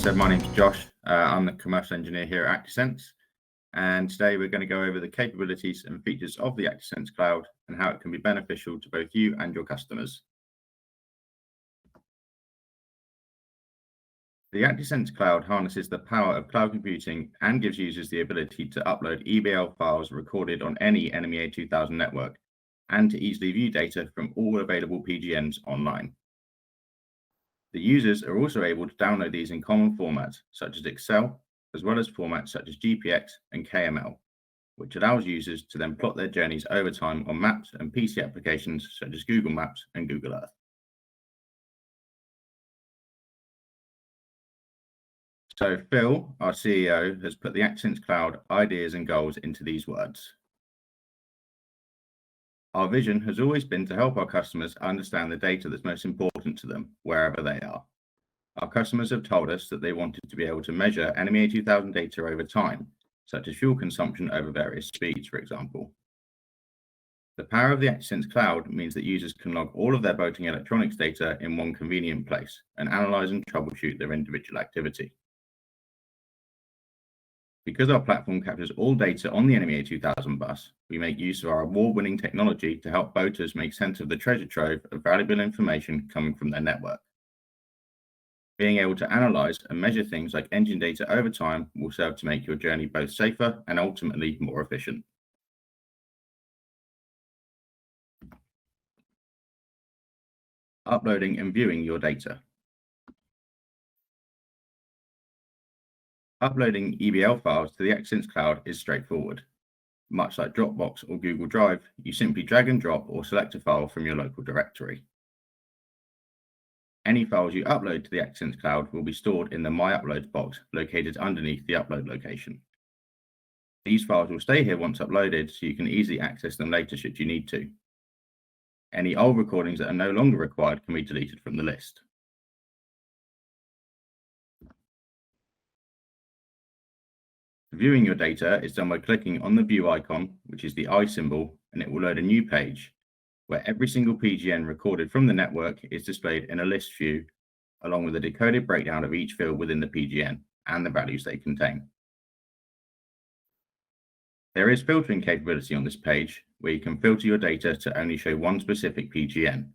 said, my name's Josh. I'm the Commercial Engineer here at Actisense, and today we're going to go over the capabilities and features of the Actisense Cloud and how it can be beneficial to both you and your customers. The Actisense Cloud harnesses the power of cloud computing and gives users the ability to upload EBL files recorded on any NMEA 2000 network and to easily view data from all available PGNs online. The users are also able to download these in common formats such as Excel, as well as formats such as GPX and KML, which allows users to then plot their journeys over time on maps and PC applications such as Google Maps and Google Earth. So Phil, our CEO, has put the Actisense Cloud ideas and goals into these words. Our vision has always been to help our customers understand the data that's most important to them, wherever they are. Our customers have told us that they wanted to be able to measure NMEA 2000 data over time, such as fuel consumption over various speeds, for example. The power of the Actisense Cloud means that users can log all of their boating electronics data in one convenient place and analyze and troubleshoot their individual activity. Because our platform captures all data on the NMEA 2000 bus, we make use of our award-winning technology to help boaters make sense of the treasure trove of valuable information coming from their network. Being able to analyze and measure things like engine data over time will serve to make your journey both safer and ultimately more efficient. Uploading and viewing your data. Uploading EBL files to the Actisense Cloud is straightforward. Much like Dropbox or Google Drive, you simply drag and drop or select a file from your local directory. Any files you upload to the Actisense Cloud will be stored in the My Uploads box located underneath the upload location. These files will stay here once uploaded, so you can easily access them later should you need to. Any old recordings that are no longer required can be deleted from the list. Viewing your data is done by clicking on the view icon, which is the eye symbol, and it will load a new page where every single PGN recorded from the network is displayed in a list view, along with a decoded breakdown of each field within the PGN and the values they contain. There is filtering capability on this page where you can filter your data to only show one specific PGN.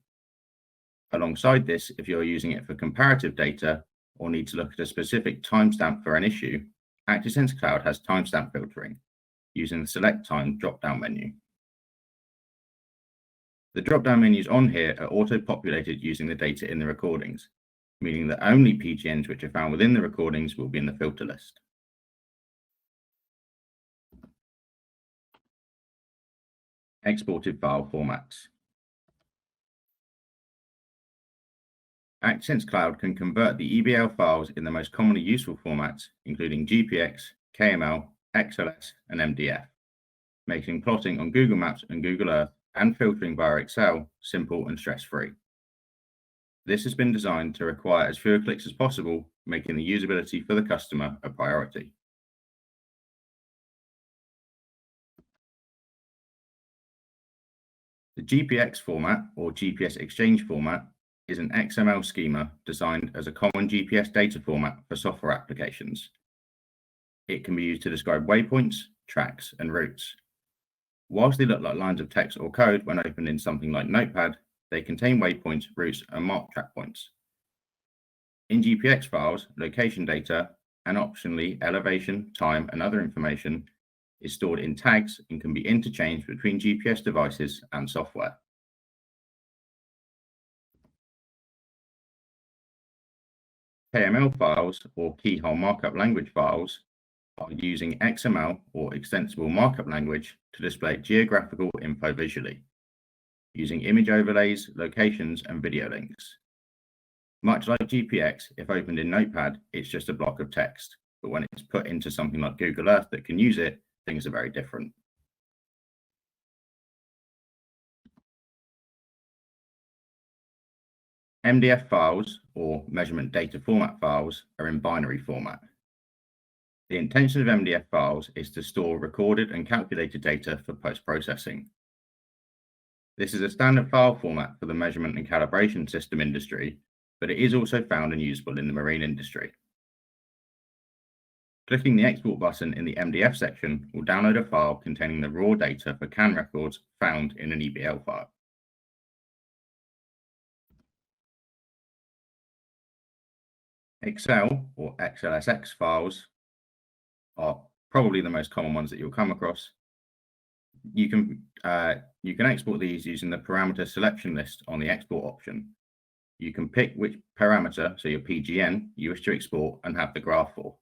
Alongside this, if you're using it for comparative data or need to look at a specific timestamp for an issue, Actisense Cloud has timestamp filtering using the Select Time drop-down menu. The drop-down menus on here are auto-populated using the data in the recordings, meaning that only PGNs which are found within the recordings will be in the filter list. Exported file formats. Actisense Cloud can convert the EBL files in the most commonly useful formats, including GPX, KML, XLS, and MDF, making plotting on Google Maps and Google Earth and filtering via Excel simple and stress-free. This has been designed to require as fewer clicks as possible, making the usability for the customer a priority. The GPX format, or GPS exchange format, is an XML schema designed as a common GPS data format for software applications. It can be used to describe waypoints, tracks, and routes. Whilst they look like lines of text or code when opened in something like Notepad, they contain waypoints, routes, and marked track points. In GPX files, location data, and optionally elevation, time, and other information is stored in tags and can be interchanged between GPS devices and software. KML files, or keyhole markup language files, are using XML, or extensible markup language, to display geographical info visually, using image overlays, locations, and video links. Much like GPX, if opened in Notepad, it's just a block of text, but when it's put into something like Google Earth that can use it, things are very different. MDF files, or measurement data format files, are in binary format. The intention of MDF files is to store recorded and calculated data for post-processing. This is a standard file format for the measurement and calibration system industry, but it is also found and usable in the marine industry. Clicking the Export button in the MDF section will download a file containing the raw data for CAN records found in an EBL file. Excel or XLSX files are probably the most common ones that you'll come across. You can export these using the parameter selection list on the export option. You can pick which parameter, so your PGN, you wish to export and have the graph for.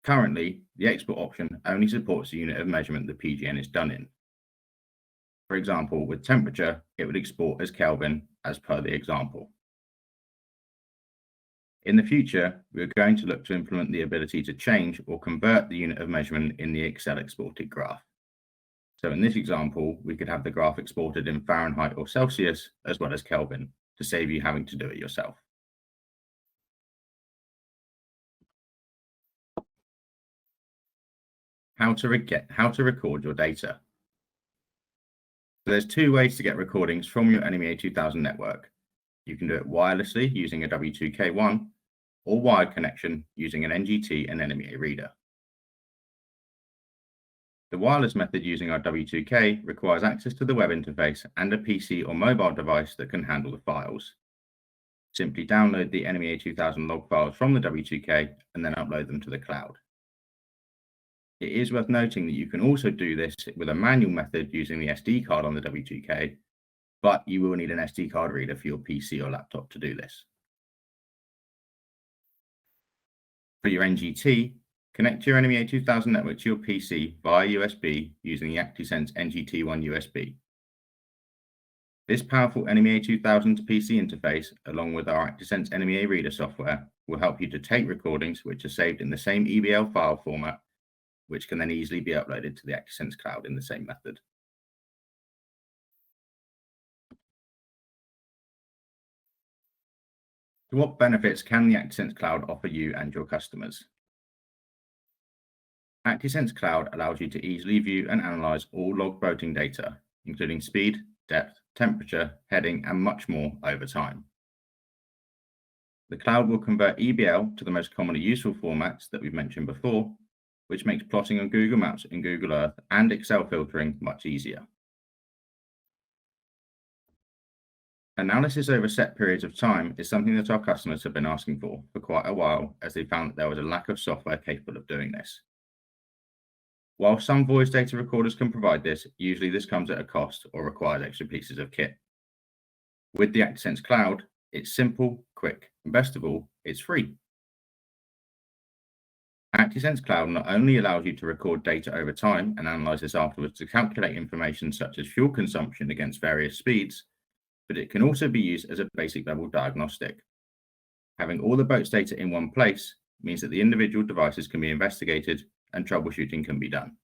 Currently, the export option only supports the unit of measurement the PGN is done in. For example, with temperature, it would export as Kelvin as per the example. In the future, we are going to look to implement the ability to change or convert the unit of measurement in the Excel exported graph. So in this example, we could have the graph exported in Fahrenheit or Celsius as well as Kelvin to save you having to do it yourself. How to record your data. So there's two ways to get recordings from your NMEA 2000 network. You can do it wirelessly using a W2K-1 or wired connection using an NGT and NMEA reader. The wireless method using our W2K requires access to the web interface and a PC or mobile device that can handle the files. Simply download the NMEA 2000 log files from the W2K and then upload them to the cloud. It is worth noting that you can also do this with a manual method using the SD card on the W2K, but you will need an SD card reader for your PC or laptop to do this. For your NGT, connect your NMEA 2000 network to your PC via USB using the Actisense NGT-1 USB. This powerful NMEA 2000 to PC interface, along with our Actisense NMEA reader software, will help you to take recordings which are saved in the same EBL file format, which can then easily be uploaded to the ActisenseCloud in the same method. So what benefits can the ActisenseCloud offer you and your customers? ActisenseCloud allows you to easily view and analyze all log boating data, including speed, depth, temperature, heading, and much more over time. The cloud will convert EBL to the most commonly useful formats that we've mentioned before, which makes plotting on Google Maps and Google Earth and Excel filtering much easier. Analysis over set periods of time is something that our customers have been asking for quite a while, as they found that there was a lack of software capable of doing this. While some voice data recorders can provide this, usually this comes at a cost or requires extra pieces of kit. With the ActisenseCloud, it's simple, quick, and best of all, it's free. ActisenseCloud not only allows you to record data over time and analyze this afterwards to calculate information such as fuel consumption against various speeds, but it can also be used as a basic level diagnostic. Having all the boat's data in one place means that the individual devices can be investigated and troubleshooting can be done.